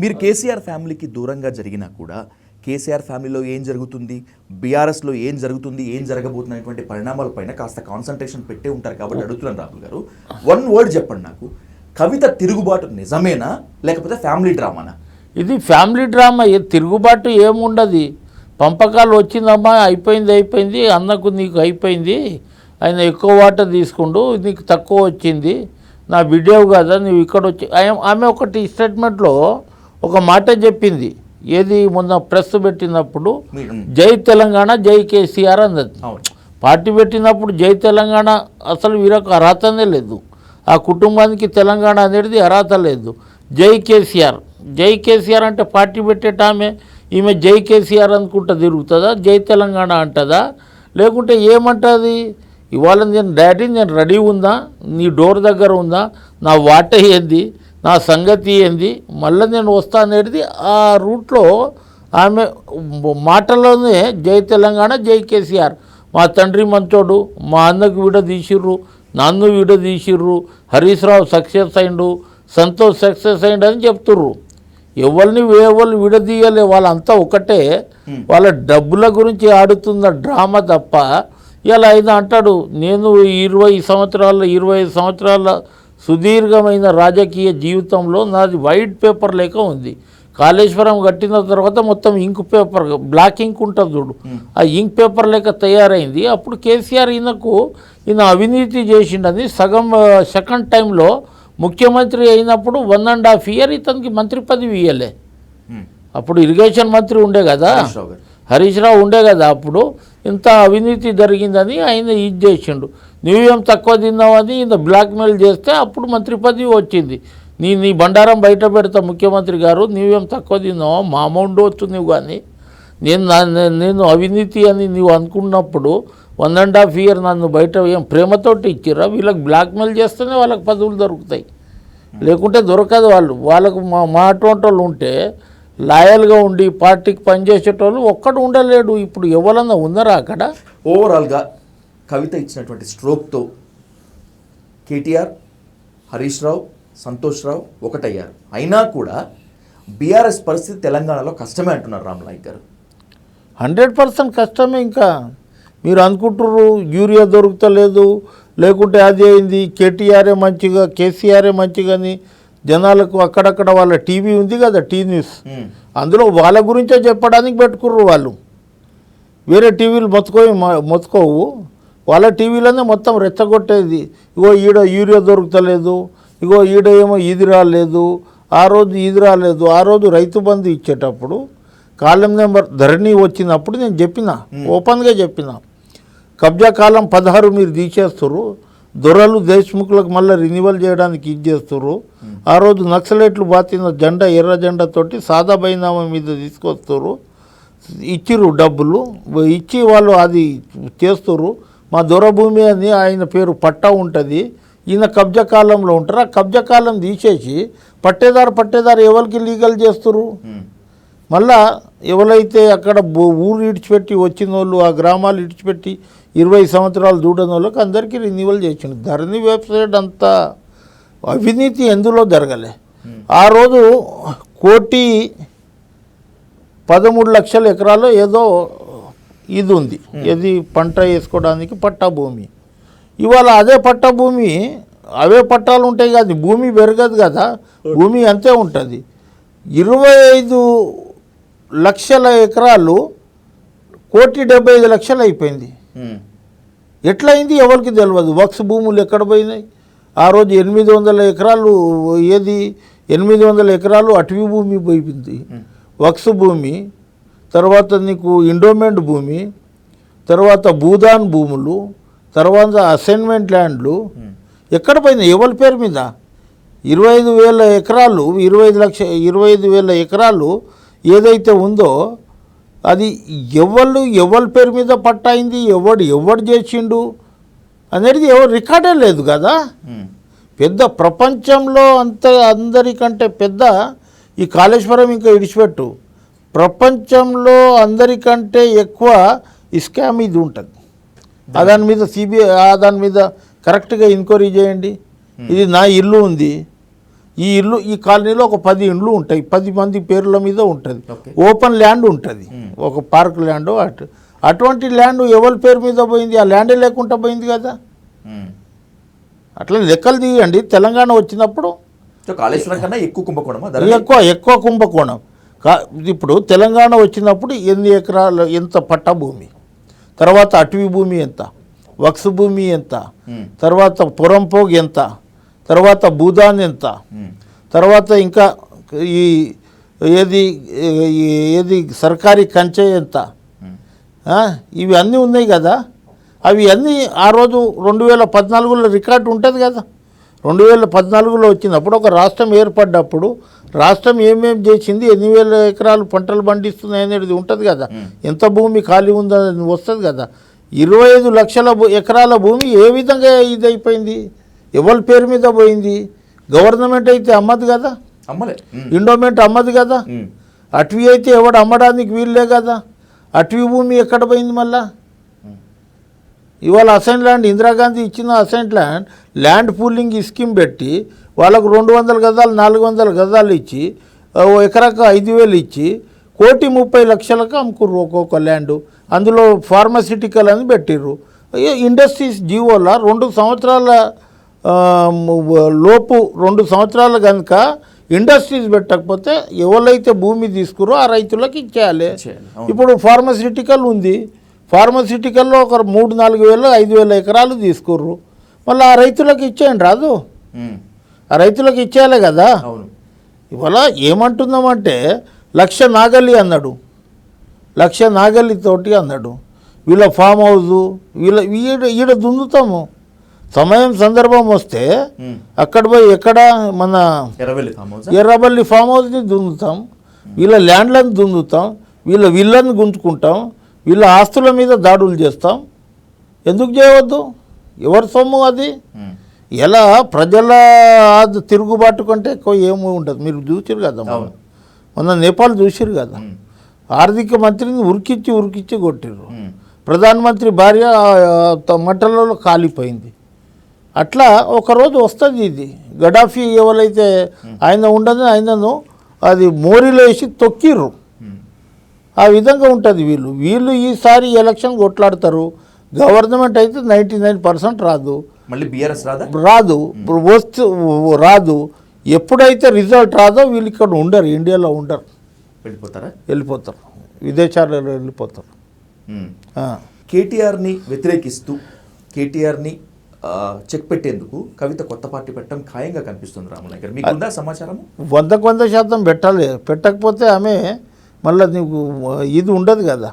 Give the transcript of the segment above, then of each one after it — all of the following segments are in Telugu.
మీరు కేసీఆర్ ఫ్యామిలీకి దూరంగా జరిగినా కూడా కేసీఆర్ ఫ్యామిలీలో ఏం జరుగుతుంది, బీఆర్ఎస్లో ఏం జరుగుతుంది, ఏం జరగబోతున్నటువంటి పరిణామాలపైన కాస్త కాన్సన్ట్రేషన్ పెట్టే ఉంటారు కాబట్టి అడుగుతున్నాను రాహుల్ గారు. వన్ వర్డ్ చెప్పండి నాకు, కవిత తిరుగుబాటు నిజమేనా లేకపోతే ఫ్యామిలీ డ్రామానా? ఇది ఫ్యామిలీ డ్రామా, తిరుగుబాటు ఏముండదు. పంపకాలు వచ్చిందమ్మా, అయిపోయింది, అన్నకు నీకు అయిపోయింది, ఆయన ఎక్కువ వాటర్ తీసుకుండు, నీకు తక్కువ వచ్చింది, నా వీడియో కదా నువ్వు ఇక్కడ వచ్చి. ఆమె ఒకటి స్టేట్మెంట్లో ఒక మాట చెప్పింది, ఏది మొన్న ప్రెస్ పెట్టినప్పుడు, జై తెలంగాణ జై కేసీఆర్ అన్నది. పార్టీ పెట్టినప్పుడు జై తెలంగాణ అసలు వీరకు అర్హతనే లేదు, ఆ కుటుంబానికి తెలంగాణ అనేది అర్హత లేదు. జై కేసీఆర్ అంటే పార్టీ పెట్టేటామె, ఈమె జై కేసీఆర్ అనుకుంటా తిరుగుతుందా, జై తెలంగాణ అంటుందా, లేకుంటే ఏమంటుంది? ఇవాళ నేను డాడీ నేను రెడీ ఉందా, నీ డోర్ దగ్గర ఉందా, నా వాట ఏంది, నా సంగతి ఏంది, మళ్ళీ నేను వస్తా అనేది ఆ రూట్లో ఆమె మాటలోనే జై తెలంగాణ జై కేసీఆర్. మా తండ్రి మంచోడు, మా అన్నకు విడదీసిర్రు, నన్ను విడదీసిర్రు, హరీష్ రావు సక్సెస్ అయిండు, సంతోష్ సక్సెస్ అయిండు అని చెప్తుర్రు. ఎవరిని విడదీయలే, వాళ్ళంతా ఒకటే, వాళ్ళ డబ్బుల గురించి ఆడుతున్న డ్రామా తప్ప. ఇలా ఆయన అంటాడు, నేను 25 సంవత్సరాల సుదీర్ఘమైన రాజకీయ జీవితంలో నాది వైట్ పేపర్ లేక ఉంది. కాళేశ్వరం కట్టిన తర్వాత మొత్తం ఇంక్ పేపర్, బ్లాక్ ఇంక్ ఉంటుంది చూడు, ఆ ఇంక్ పేపర్ లేక తయారైంది. అప్పుడు కేసీఆర్ ఈయన అవినీతి చేసిండని సెకండ్ టైంలో ముఖ్యమంత్రి అయినప్పుడు 1.5 year ఇతనికి మంత్రి పదవి ఇవ్వలే. అప్పుడు ఇరిగేషన్ మంత్రి ఉండే కదా, హరీష్ రావు ఉండే కదా, అప్పుడు ఇంత అవినీతి జరిగిందని ఆయన ఇది చేసిండు. నువ్వేం తక్కువ తిన్నావని ఈయన బ్లాక్మెయిల్ చేస్తే అప్పుడు మంత్రి పదవి వచ్చింది. నీ బండారం బయట పెడతా ముఖ్యమంత్రి గారు, నువ్వేం తక్కువ తిన్నావా, మా అమౌంట్ వచ్చు నువ్వు, కానీ నేను అవినీతి అని నువ్వు అనుకున్నప్పుడు 1.5 year నన్ను బయట ఏం ప్రేమతోటి ఇచ్చిర్రా, వీళ్ళకి బ్లాక్మెయిల్ చేస్తేనే వాళ్ళకి పదవులు దొరుకుతాయి, లేకుంటే దొరకదు. వాళ్ళకు మా అటువంటి వాళ్ళు ఉంటే లాయల్గా ఉండి పార్టీకి పనిచేసేటోళ్ళు ఒక్కడు ఉండలేడు. ఇప్పుడు ఎవరన్నా ఉన్నారా అక్కడ? ఓవరాల్గా కవిత ఇచ్చినటువంటి స్ట్రోక్తో కేటీఆర్, హరీష్ రావు, సంతోష్ రావు ఒకటయ్యారు. అయినా కూడా బీఆర్ఎస్ పరిస్థితి తెలంగాణలో కష్టమే అంటున్నారు రామ్ నాయక్ గారు. 100% కష్టమే. ఇంకా మీరు అనుకుంటుర్రు యూరియా దొరుకుతలేదు, లేకుంటే అది అయింది, కేసీఆరే మంచిగాని జనాలకు అక్కడక్కడ వాళ్ళ టీవీ ఉంది కదా, టీ న్యూస్, అందులో వాళ్ళ గురించే చెప్పడానికి పెట్టుకుర్రు. వాళ్ళు వేరే టీవీలు మొత్తుకోవు, వాళ్ళ టీవీలోనే మొత్తం రెచ్చగొట్టేది. ఇగో ఈడ యూరియా దొరుకుతలేదు, ఇగో ఈడ ఏమో ఇది రాలేదు, ఆ రోజు రైతు బంధు ఇచ్చేటప్పుడు కాలం నెంబర్ ధరణి వచ్చినప్పుడు నేను ఓపెన్గా చెప్పిన, కబ్జా కాలం 16 మీరు తీసేస్తారు, దొరలు దేశ్ముఖులకు మళ్ళీ రినివల్ చేయడానికి ఇది చేస్తారు. ఆ రోజు నక్సలైట్లు బాతిన జెండా, ఎర్ర జెండాతోటి సాదా బైనామా మీద తీసుకొస్తారు, ఇచ్చిర్రు డబ్బులు ఇచ్చి వాళ్ళు అది చేస్తారు. మా దొరభూమి అని ఆయన పేరు పట్టా ఉంటుంది, ఈయన కబ్జా కాలంలో ఉంటారు. ఆ కబ్జా కాలం తీసేసి పట్టేదారు ఎవరికి లీగల్ చేస్తారు. మళ్ళా ఎవరైతే అక్కడ ఊరు ఇడిచిపెట్టి వచ్చిన వాళ్ళు, ఆ గ్రామాలు ఇడిచిపెట్టి 20 సంవత్సరాలు చూడని వాళ్ళకి అందరికీ రిన్యూవల్ చేసిండు. ధరణి వెబ్సైట్ అంతా అవినీతి ఎందులో జరగలే. ఆ రోజు 1,13,00,000 ఎకరాలు ఏదో ఇది ఉంది, ఏది పంట వేసుకోవడానికి పట్టా భూమి. ఇవాళ అదే పట్టా భూమి, అవే పట్టాలు ఉంటాయి కదా, భూమి పెరగదు కదా, భూమి అంతే ఉంటుంది. 25 లక్షల ఎకరాలు 1,75,00,000 అయిపోయింది. ఎట్లయింది ఎవరికి తెలియదు. వక్స్ భూములు ఎక్కడ పోయినాయి? ఆ రోజు 800 ఎకరాలు, 800 ఎకరాలు అటవీ భూమి పోయింది, వక్స్ భూమి, తర్వాత నీకు ఇండోమెంట్ భూమి, తర్వాత భూదాన్ భూములు, తర్వాత అసైన్మెంట్ ల్యాండ్లు ఎక్కడ పోయినాయి ఎవరి పేరు మీద? 25,000 ఎకరాలు, 25,000 ఎకరాలు ఏదైతే ఉందో అది ఎవరి పేరు మీద పట్టయింది, ఎవడు చేసిండు అనేది రికార్డే లేదు కదా. పెద్ద ప్రపంచంలో అందరికంటే పెద్ద ఈ కాళేశ్వరం ఇంకా ఇడిచిపెట్టు, ప్రపంచంలో అందరికంటే ఎక్కువ ఈ స్కామ్ ఇది ఉంటుంది. దాని మీద దాని మీద కరెక్ట్గా ఎంక్వైరీ చేయండి. ఇది నా ఇల్లు ఉంది, ఈ కాలనీలో ఒక 10 ఇండ్లు ఉంటాయి, 10 మంది పేర్ల మీద ఉంటుంది, Okay. ఓపెన్ ల్యాండ్ ఉంటుంది, ఒక పార్క్ ల్యాండ్. అటువంటి ల్యాండ్ ఎవరి పేరు మీద పోయింది? ఆ ల్యాండే లేకుండా పోయింది కదా. అట్లా లెక్కలు తీయండి. తెలంగాణ వచ్చినప్పుడు సో కాళేశ్వరం కన్నా ఎక్కువ కుంభకోణమా ఎక్కువ కుంభకోణం. ఇప్పుడు తెలంగాణ వచ్చినప్పుడు ఎన్ని ఎకరాలు, ఎంత పట్టా భూమి, తర్వాత అటవీ భూమి ఎంత, వక్స్ భూమి ఎంత, తర్వాత పొరంపోగ్ ఎంత, తర్వాత భూదాన్ ఎంత, తర్వాత ఇంకా ఈ ఏది సర్కారీ కంచె ఎంత, ఇవి అన్నీ ఉన్నాయి కదా. అవి అన్నీ ఆ రోజు 2014లో రికార్డు ఉంటుంది కదా. 2014లో వచ్చినప్పుడు ఒక రాష్ట్రం ఏర్పడ్డప్పుడు రాష్ట్రం ఏమేమి చేసింది, ఎన్ని వేల ఎకరాలు పంటలు పండిస్తున్నాయి అనేది ఉంటుంది కదా. ఎంత భూమి ఖాళీ ఉందని వస్తుంది కదా. 25 లక్షల ఎకరాల భూమి ఏ విధంగా ఇదైపోయింది, ఎవరి పేరు మీద పోయింది? గవర్నమెంట్ అయితే అమ్మదు కదా, ఎండోమెంట్ అమ్మదు కదా. అటవీ అయితే ఎవడు అమ్మడానికి వీళ్ళే కదా. అటవీ భూమి ఎక్కడ పోయింది మళ్ళా? ఇవాళ అసైన్ ల్యాండ్, ఇందిరాగాంధీ ఇచ్చిన అసైన్ ల్యాండ్ పూలింగ్ స్కీమ్ పెట్టి వాళ్ళకు 200 గజాలు 400 గజాలు ఇచ్చి ఎకరాకు 5,000 ఇచ్చి 1,30,00,000కు అమ్ముకుర్రు ఒక్కొక్క ల్యాండు. అందులో ఫార్మాసిటికల్ అని పెట్టిర్రు. ఇండస్ట్రీస్ జీవోల 2 సంవత్సరాల లోపు 2 సంవత్సరాలు కనుక ఇండస్ట్రీస్ పెట్టకపోతే ఎవరైతే భూమి తీసుకురో ఆ రైతులకు ఇచ్చేయాలి. ఇప్పుడు ఫార్మాసిటికల్ ఉంది, ఫార్మాసిటికల్లో ఒక 3-4 వేలు 5,000 ఎకరాలు తీసుకుర్రు. మళ్ళీ ఆ రైతులకు ఇచ్చేయండి రాదు, ఆ రైతులకు ఇచ్చేయాలి కదా. ఇవాళ ఏమంటున్నామంటే 1,00,000 నాగలి అన్నాడు, 1,00,000 నాగలితోటి అన్నాడు. వీళ్ళ ఫామ్ హౌస్ ఈడ దున్నుతాము. సమయం సందర్భం వస్తే అక్కడ పోయి ఎక్కడ మన ఎర్రబల్లి ఫామ్ హౌస్ని దున్నుతాం, వీళ్ళ ల్యాండ్లను దున్నుతాం, వీళ్ళ విల్లను గుంజుకుంటాం, వీళ్ళ ఆస్తుల మీద దాడులు చేస్తాం. ఎందుకు చేయవద్దు? ఎవరి సొమ్ము అది? ఎలా ప్రజల తిరుగుబాటు కంటే ఎక్కువ ఏమీ ఉండదు. మీరు చూసిరు కదా, మొన్న నేపాల్ చూసిరు కదా. ఆర్థిక మంత్రిని ఉరికిచ్చి కొట్టిర్రు. ప్రధానమంత్రి భార్య మంటలలో కాలిపోయింది. అట్లా ఒకరోజు వస్తుంది ఇది. గడాఫీ ఎవరైతే ఆయన ఉండదని ఆయనను అది మోరీలో వేసి తొక్కిర్రు. ఆ విధంగా ఉంటుంది. వీళ్ళు ఈసారి ఎలక్షన్ కొట్లాడతారు. గవర్నమెంట్ అయితే 99% రాదు. మళ్ళీ బీఆర్ఎస్ రాదు, రాదు. ఎప్పుడైతే రిజల్ట్ రాదో వీళ్ళు ఇక్కడ ఉండరు, ఇండియాలో ఉండరు, వెళ్ళిపోతారు, విదేశాలలో వెళ్ళిపోతారు. కేటీఆర్ని వ్యతిరేకిస్తూ కేటీఆర్ని చెక్ పెట్టేందుకు కవిత కొత్త పార్టీ పెట్టడం ఖాయంగా కనిపిస్తుంది. రాములు గారు మీకుందా సమాచారం? 100% పెట్టాలి. పెట్టకపోతే ఆమె మళ్ళీ నీకు ఇది ఉండదు కదా,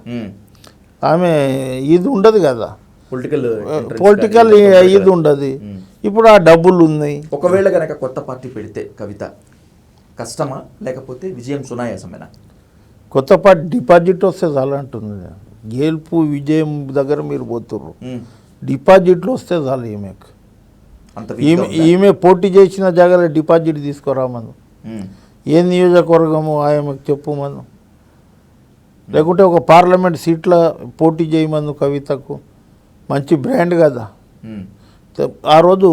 ఆమె ఇది ఉండదు కదా, పొలిటికల్ ఇది ఉండదు. ఇప్పుడు ఆ డబ్బులు ఉన్నాయి. ఒకవేళ కనుక కొత్త పార్టీ పెడితే కవిత కష్టమా లేకపోతే విజయం సునాయాసమేనా? కొత్త పార్టీ డిపాజిట్ వస్తే చాలా అంటుంది. గెలుపు విజయం దగ్గర మీరు పోతుర్రు, డిపాజిట్లు వస్తే చాలు. ఈమె పోటీ చేసిన జాగాలో డిపాజిట్ తీసుకురామను. ఏ నియోజకవర్గము ఆమెకు చెప్పమను, లేకుంటే ఒక పార్లమెంట్ సీట్ల పోటీ చేయమను. కవితకు మంచి బ్రాండ్ కదా. ఆ రోజు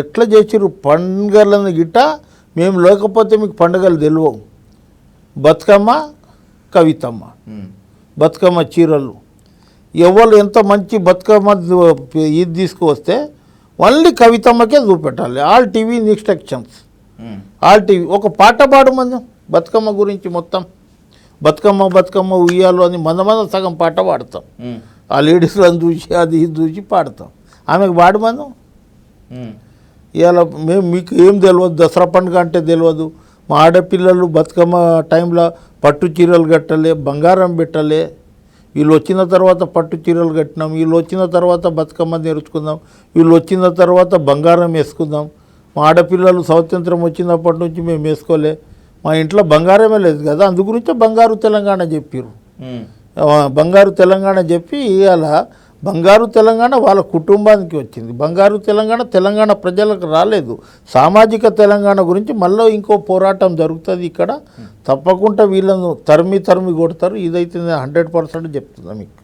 ఎట్లా చేసిర్రు పండుగలను గిట్ట, మేము లేకపోతే మీకు పండుగలు తెలియవు. బతుకమ్మ కవితమ్మ, బతుకమ్మ చీరలు, ఎవరు ఎంత మంచి బతుకమ్మ ఇది తీసుకువస్తే ఓన్లీ కవితమ్మకే చూపెట్టాలి. All TV instructions, all TV. ఒక పాట పాడమని బతుకమ్మ గురించి మొత్తం, బతుకమ్మ బతుకమ్మ ఉయ్యాలు అని మన సగం పాట పాడతాం. ఆ లేడీస్లను చూసి అది ఇది చూసి పాడతాం. ఆమెకు పాడమను. ఇవాళ మేము మీకు ఏం తెలియదు, దసరా పండుగ అంటే తెలియదు. మా ఆడపిల్లలు బతుకమ్మ టైంలో పట్టు చీరలు కట్టలే, బంగారం పెట్టలే. వీళ్ళు వచ్చిన తర్వాత పట్టు చీరలు కట్టినాం, వీళ్ళు వచ్చిన తర్వాత బతుకమ్మ నేర్చుకుందాం, వీళ్ళు వచ్చిన తర్వాత బంగారం వేసుకుందాం. మా ఆడపిల్లలు స్వాతంత్రం వచ్చినప్పటి నుంచి మేము వేసుకోలే, మా ఇంట్లో బంగారమే లేదు కదా. అందుగురించే బంగారు తెలంగాణ చెప్పారు. బంగారు తెలంగాణ చెప్పి ఇవాళ బంగారు తెలంగాణ వాళ్ళ కుటుంబానికి వచ్చింది. బంగారు తెలంగాణ ప్రజలకు రాలేదు. సామాజిక తెలంగాణ గురించి మళ్ళీ ఇంకో పోరాటం జరుగుతుంది ఇక్కడ. తప్పకుండా వీళ్ళను తరిమి కొడతారు. ఇదైతే 100% చెప్తున్నా మీకు.